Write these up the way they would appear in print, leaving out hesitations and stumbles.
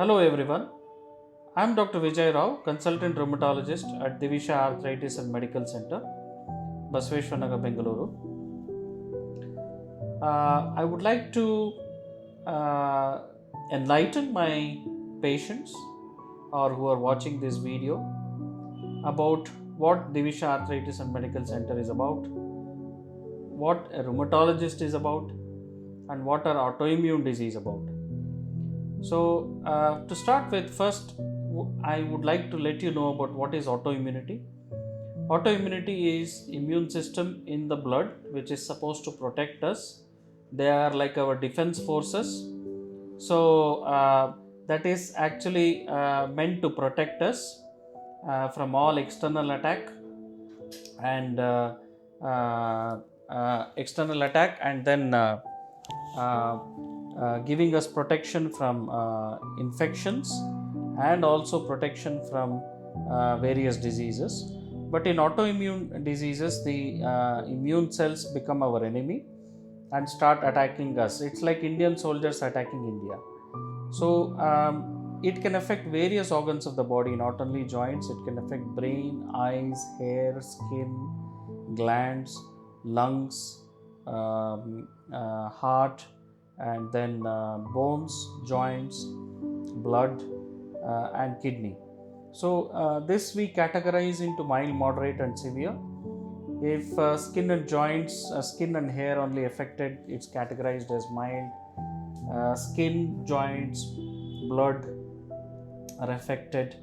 Hello everyone, I am Dr. Vijay Rao, consultant rheumatologist at Divisha Arthritis and Medical Center, Basaveshwanagar, Banglore. I would like to uh, enlighten my patients or who are watching this video about what Divisha Arthritis and Medical Center is about, what a rheumatologist is about, and what are autoimmune disease about. So, to start with, first I would like to let you know about what is autoimmunity. Autoimmunity is immune system in the blood which is supposed to protect us. They are like our defense forces. So, that is actually meant to protect us from all external attack and external attack, and then uh, giving us protection from infections and also protection from various diseases. But in autoimmune diseases, the immune cells become our enemy and start attacking us. It's like Indian soldiers attacking India. So it can affect various organs of the body, not only joints. It can affect brain, eyes, hair, skin, glands, lungs, heart, and then bones, joints, blood, and kidney. So this we categorize into mild, moderate, and severe. If skin and joints, skin and hair only affected, it's categorized as mild. Skin, joints, blood are affected,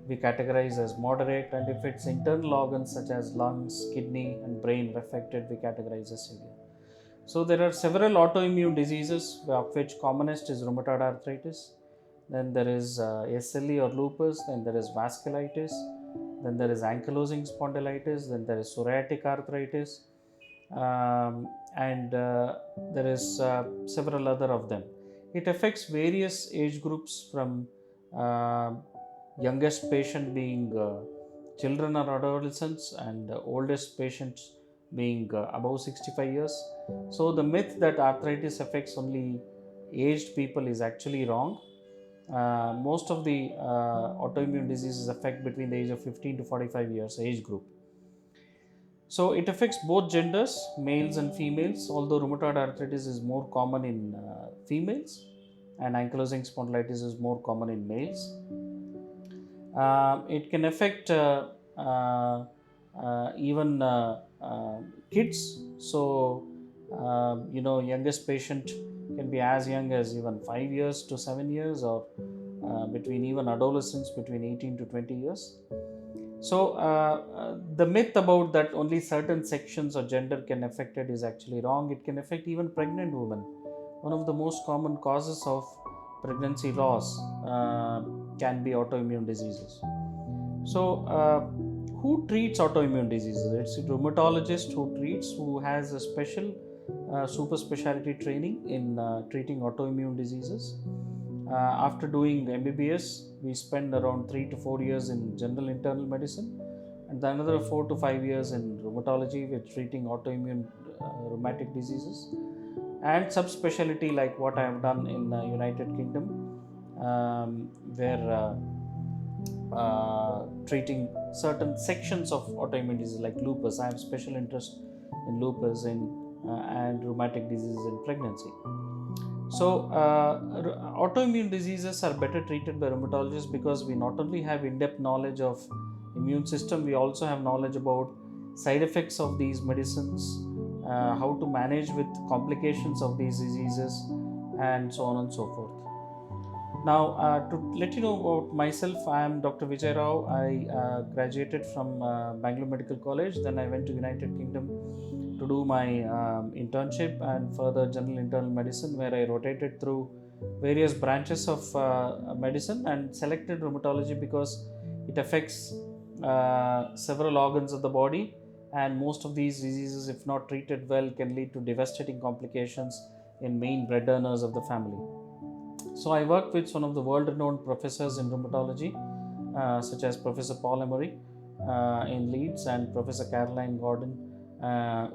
we categorize as moderate, and if it's internal organs such as lungs, kidney, and brain are affected, we categorize as severe. So there are several autoimmune diseases, of which commonest is rheumatoid arthritis. Then there is SLE or lupus. Then there is vasculitis. Then there is ankylosing spondylitis. Then there is psoriatic arthritis, and there is several other of them. It affects various age groups, from uh, youngest patient being children or adolescents, and oldest patients being above 65 years. So the myth that arthritis affects only aged people is actually wrong. Most of the autoimmune diseases affect between the age of 15 to 45 years age group. So it affects both genders, males and females, although rheumatoid arthritis is more common in females and ankylosing spondylitis is more common in males. It can affect even kids. So, youngest patient can be as young as even 5 years to 7 years, or between even adolescents between 18 to 20 years. So, the myth about that only certain sections or gender can affect it is actually wrong. It can affect even pregnant women. One of the most common causes of pregnancy loss can be autoimmune diseases. So, who treats autoimmune diseases? It's a rheumatologist who treats, who has a special super specialty training in treating autoimmune diseases. After doing MBBS, we spend around 3 to 4 years in general internal medicine, and then another 4 to 5 years in rheumatology with treating autoimmune rheumatic diseases, and subspecialty like what I have done in United Kingdom, where treating certain sections of autoimmune disease like lupus. I have special interest in lupus and rheumatic diseases in pregnancy. So, autoimmune diseases are better treated by rheumatologists because we not only have in-depth knowledge of immune system, we also have knowledge about side effects of these medicines, how to manage with complications of these diseases, and so on and so forth. Now, to let you know about myself, I am Dr. Vijay Rao. I graduated from Bangalore Medical College. Then I went to United Kingdom to do my internship and further general internal medicine, where I rotated through various branches of medicine and selected rheumatology because it affects several organs of the body, and most of these diseases, if not treated well, can lead to devastating complications in main bread earners of the family. So I worked with one of the world-renowned professors in rheumatology, such as Professor Paul Emery in Leeds and Professor Caroline Gordon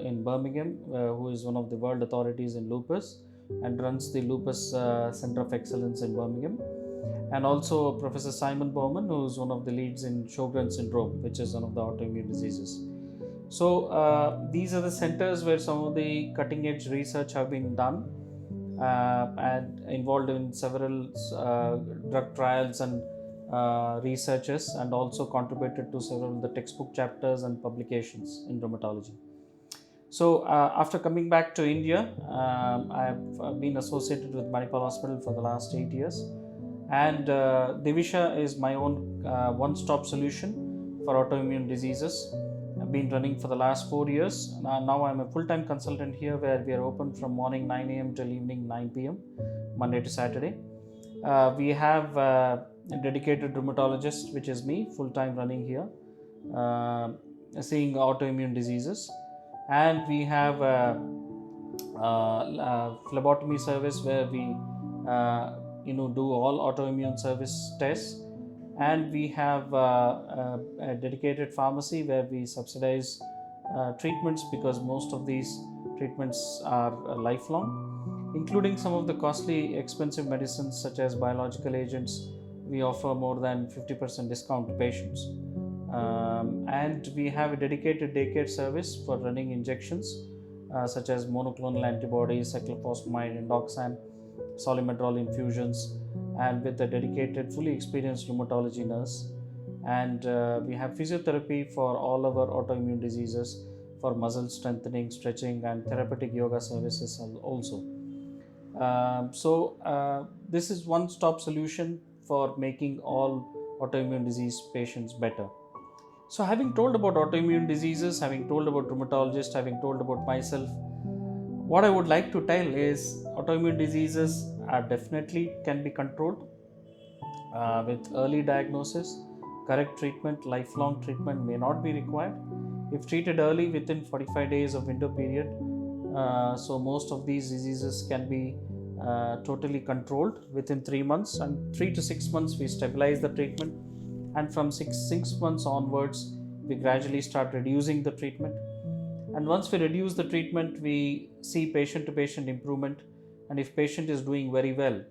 in Birmingham, who is one of the world authorities in lupus and runs the Lupus Center of Excellence in Birmingham. and also Professor Simon Bowman, who is one of the leads in Sjogren's syndrome, which is one of the autoimmune diseases. So these are the centers where some of the cutting edge research have been done and involved in several drug trials and researches, and also contributed to several of the textbook chapters and publications in rheumatology. So after coming back to India, I've been associated with Manipal Hospital for the last 8 years, and Divisha is my own one-stop solution for autoimmune diseases. I've been running for the last 4 years. Now I'm a full-time consultant here, where we are open from morning 9 a.m. till evening 9 p.m. Monday to Saturday. We have a dedicated rheumatologist, which is me, full-time running here, seeing autoimmune diseases, and we have a phlebotomy service where we do all autoimmune service tests, and we have a dedicated pharmacy where we subsidize treatments, because most of these treatments are lifelong, including some of the costly expensive medicines such as biological agents. We offer more than 50% discount to patients. And we have a dedicated daycare service for running injections such as monoclonal antibodies, cyclophosphamide, endoxan, solimedrol infusions, and with a dedicated, fully experienced rheumatology nurse. And we have physiotherapy for all our autoimmune diseases, for muscle strengthening, stretching, and therapeutic yoga services also. This is one-stop solution for making all autoimmune disease patients better. So, having told about autoimmune diseases, having told about rheumatologist, having told about myself, what I would like to tell is autoimmune diseases are definitely can be controlled with early diagnosis. Correct treatment, lifelong treatment may not be required if treated early within 45 days of window period. So most of these diseases can be totally controlled within 3 months, and 3 to 6 months we stabilize the treatment, and from six months onwards we gradually start reducing the treatment. And once we reduce the treatment, we see patient to patient improvement, and if patient is doing very well,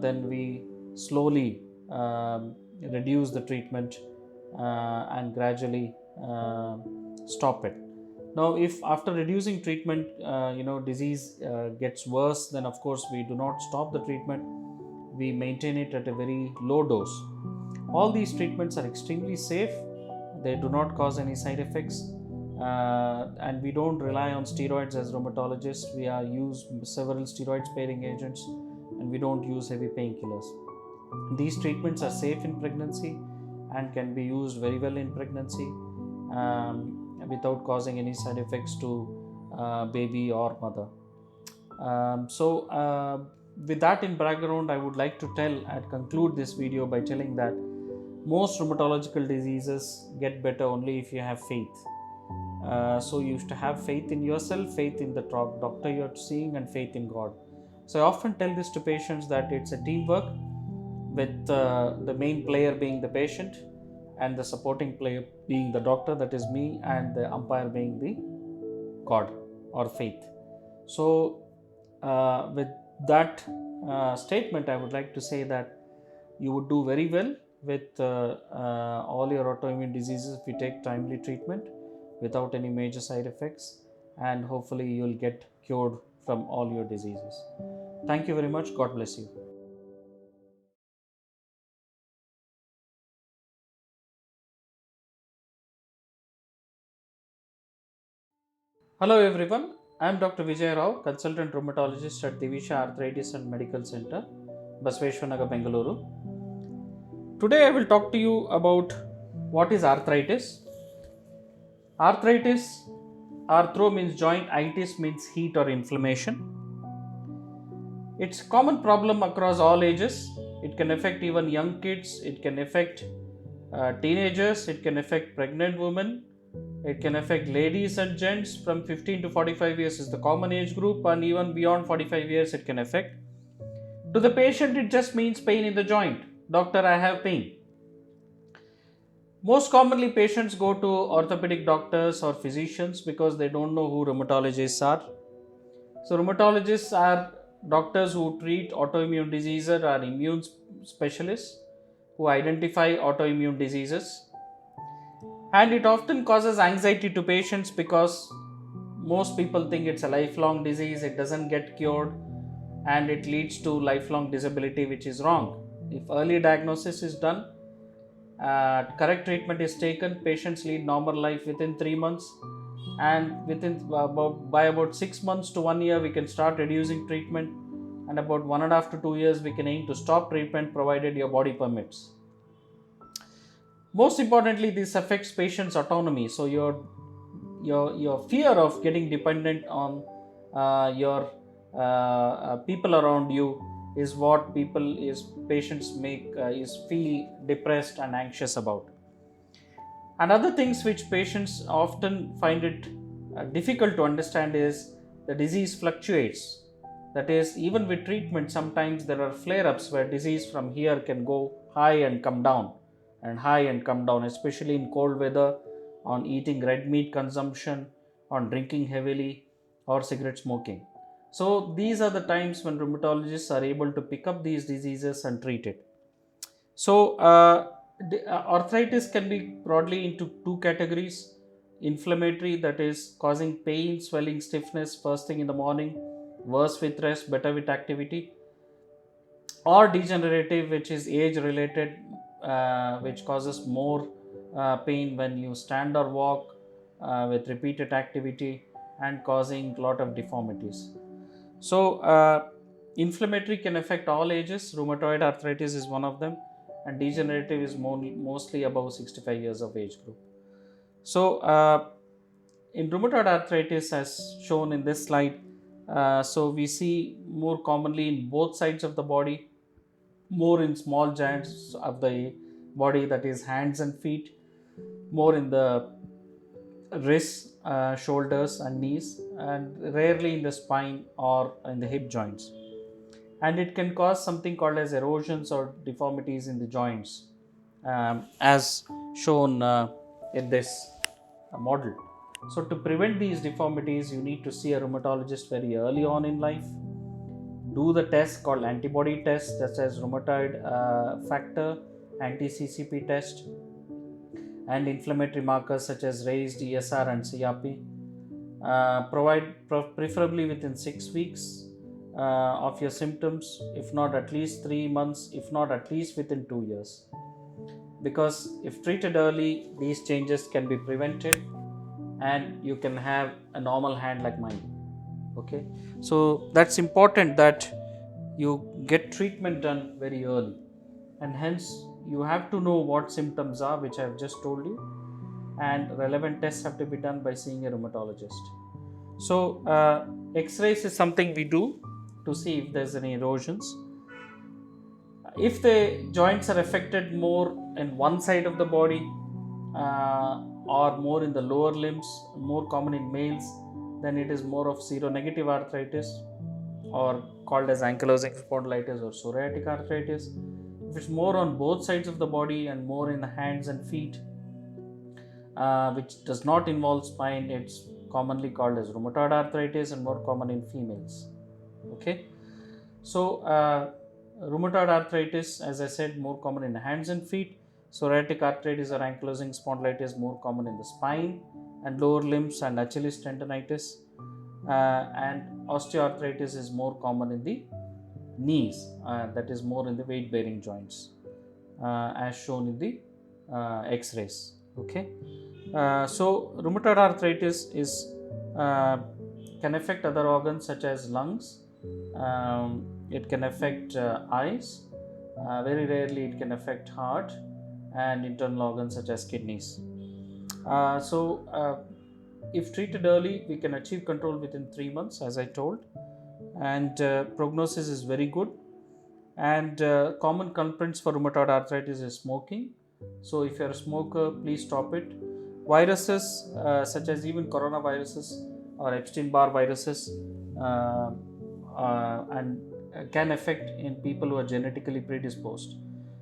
then we slowly reduce the treatment and gradually stop it. Now, if after reducing treatment, disease gets worse, then of course we do not stop the treatment. We maintain it at a very low dose. All these treatments are extremely safe. They do not cause any side effects, and we don't rely on steroids as rheumatologists. We use several steroid sparing agents, and we don't use heavy painkillers. These treatments are safe in pregnancy and can be used very well in pregnancy without causing any side effects to baby or mother. With that in background, I would like to tell and conclude this video by telling that most rheumatological diseases get better only if you have faith. So you have to have faith in yourself, faith in the doctor you're seeing, and faith in God. So I often tell this to patients that it's a teamwork, with the main player being the patient and the supporting player being the doctor, that is me, and the umpire being the God or faith. So with that statement, I would like to say that you would do very well with all your autoimmune diseases if you take timely treatment without any major side effects, and hopefully you'll get cured from all your diseases. Thank you very much. God bless you. Hello everyone, I am Dr. Vijay Rao, consultant rheumatologist at Divisha Arthritis and Medical Center, Basveshwanagar, Banglore. Today I will talk to you about what is arthritis. Arthritis, arthro means joint, itis means heat or inflammation. It's a common problem across all ages. It can affect even young kids, it can affect teenagers, it can affect pregnant women, it can affect ladies and gents. From 15 to 45 years is the common age group, and even beyond 45 years it can affect. To the patient, it just means pain in the joint. Doctor, I have pain. Most commonly, patients go to orthopedic doctors or physicians because they don't know who rheumatologists are. So, rheumatologists are Doctors who treat autoimmune diseases are immune specialists who identify autoimmune diseases, and it often causes anxiety to patients because most people think it's a lifelong disease, it doesn't get cured, and it leads to lifelong disability, which is wrong. If early diagnosis is done, correct treatment is taken, patients lead normal life within 3 months, and within about 6 months to 1 year we can start reducing treatment, and about 1.5 to 2 years we can aim to stop treatment provided your body permits. Most importantly, this affects patients' autonomy. So your fear of getting dependent on your people around you is what patients make is feel depressed and anxious about. And other things which patients often find it difficult to understand is the disease fluctuates. That is, even with treatment, sometimes there are flare ups where disease from here can go high and come down, and high and come down, especially in cold weather, on eating red meat consumption, on drinking heavily, or cigarette smoking. So, these are the times when rheumatologists are able to pick up these diseases and treat it. So, arthritis can be broadly into two categories: inflammatory, that is causing pain, swelling, stiffness first thing in the morning, worse with rest, better with activity; or degenerative, which is age related, which causes more pain when you stand or walk with repeated activity, and causing a lot of deformities. So, inflammatory can affect all ages. Rheumatoid arthritis is one of them, and degenerative is mostly above 65 years of age group. So, in rheumatoid arthritis, as shown in this slide, so we see more commonly in both sides of the body, more in small joints of the body, that is hands and feet, more in the wrists, shoulders, and knees, and rarely in the spine or in the hip joints. And it can cause something called as erosions or deformities in the joints, as shown in this model. So, to prevent these deformities, you need to see a rheumatologist very early on in life. Do the test called antibody test, such as rheumatoid factor, anti-CCP test, and inflammatory markers such as raised ESR and CRP. Preferably within 6 weeks of your symptoms, if not at least 3 months, if not at least within 2 years. Because if treated early, these changes can be prevented and you can have a normal hand like mine. Okay, so that's important that you get treatment done very early, and hence you have to know what symptoms are, which I have just told you, and relevant tests have to be done by seeing a rheumatologist. So, X-rays is something we do to see if there's any erosions. If the joints are affected more in one side of the body or more in the lower limbs, more common in males, then it is more of seronegative arthritis, or called as ankylosing spondylitis or psoriatic arthritis. If it's more on both sides of the body and more in the hands and feet, which does not involve spine, it's commonly called as rheumatoid arthritis and more common in females. Okay, so rheumatoid arthritis, as I said, more common in hands and feet. Psoriatic arthritis or ankylosing spondylitis more common in the spine and lower limbs and Achilles tendonitis, and osteoarthritis is more common in the knees, that is more in the weight bearing joints, as shown in the x-rays. Okay, so rheumatoid arthritis can affect other organs such as lungs. It can affect eyes. Very rarely it can affect heart and internal organs such as kidneys. If treated early, we can achieve control within 3 months, as I told, and prognosis is very good. And common culprits for rheumatoid arthritis is smoking. So, if you are a smoker, please stop it. Viruses such as even coronaviruses or Epstein-Barr viruses and can affect in people who are genetically predisposed.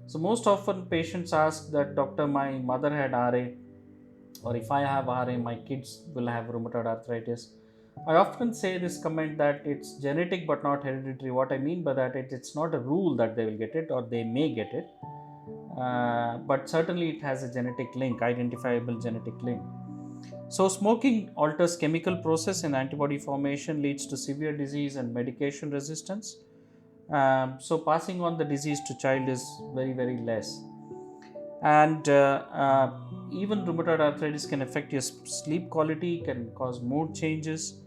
So, most often patients ask that, doctor, my mother had RA, or if I have RA, my kids will have rheumatoid arthritis. I often say this comment that it's genetic but not hereditary. What I mean by that, it's not a rule that they will get it or they may get it, but certainly it has a genetic link, identifiable genetic link. So, smoking alters chemical process in antibody formation, leads to severe disease and medication resistance. So, passing on the disease to child is very, very less. And even rheumatoid arthritis can affect your sleep quality, can cause mood changes,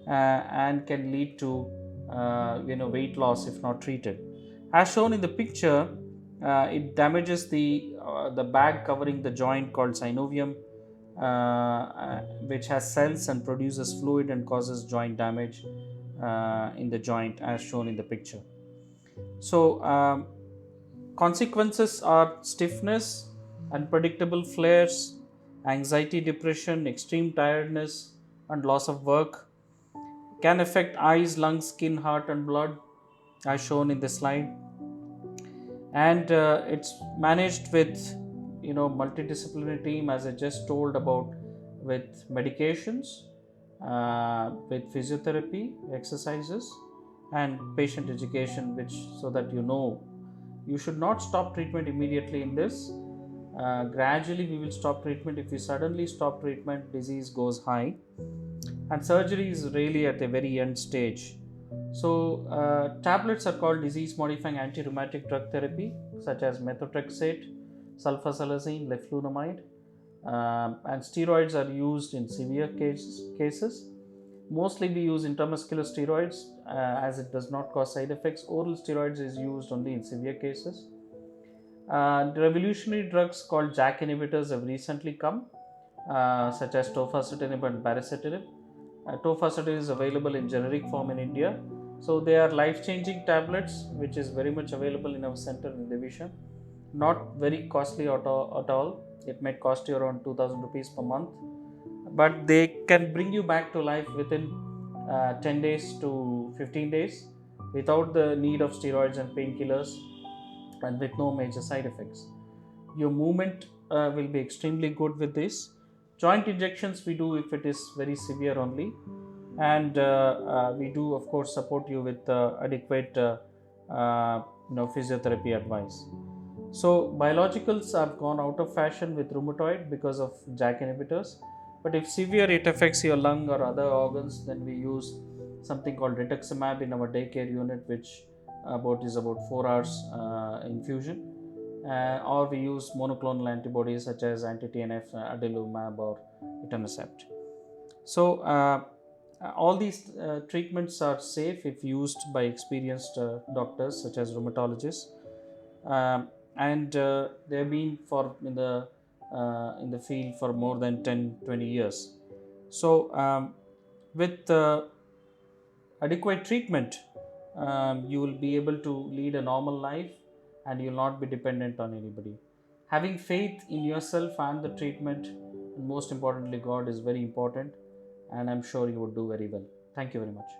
and can lead to weight loss if not treated. As shown in the picture, it damages the bag covering the joint called synovium, which has cells and produces fluid and causes joint damage in the joint, as shown in the picture. So, consequences are stiffness, unpredictable flares, anxiety, depression, extreme tiredness, and loss of work. Can affect eyes, lungs, skin, heart, and blood, as shown in the slide. And it's managed with multidisciplinary team, as I just told about, with medications, with physiotherapy, exercises, and patient education, which so that you should not stop treatment immediately in this. Gradually we will stop treatment. If you suddenly stop treatment, disease goes high, and surgery is really at a very end stage. So, tablets are called disease modifying anti-rheumatic drug therapy, such as methotrexate, sulfasalazine, leflunomide, and steroids are used in severe cases. Mostly we use intramuscular steroids as it does not cause side effects. Oral steroids is used only in severe cases. Revolutionary drugs called JAK inhibitors have recently come, such as tofacitinib and baricitinib. Tofacitinib is available in generic form in India. So they are life-changing tablets, which is very much available in our center in Divisha. Not very costly at all. It might cost you around 2,000 rupees per month, but they can bring you back to life within 10 days to 15 days without the need of steroids and painkillers, and with no major side effects. Your movement will be extremely good with this. Joint injections we do if it is very severe only, and we do of course support you with adequate physiotherapy advice. So biologicals have gone out of fashion with rheumatoid because of JAK inhibitors. But if severe it affects your lung or other organs, then we use something called rituximab in our daycare unit, which is about 4 hours infusion. Or we use monoclonal antibodies such as anti-TNF, adalimumab, or etanercept. So all these treatments are safe if used by experienced doctors such as rheumatologists, and they have been in the field for more than 10-20 years. So with adequate treatment, you will be able to lead a normal life, and you will not be dependent on anybody. Having faith in yourself and the treatment, and most importantly God, is very important, and I'm sure you would do very well. Thank you very much.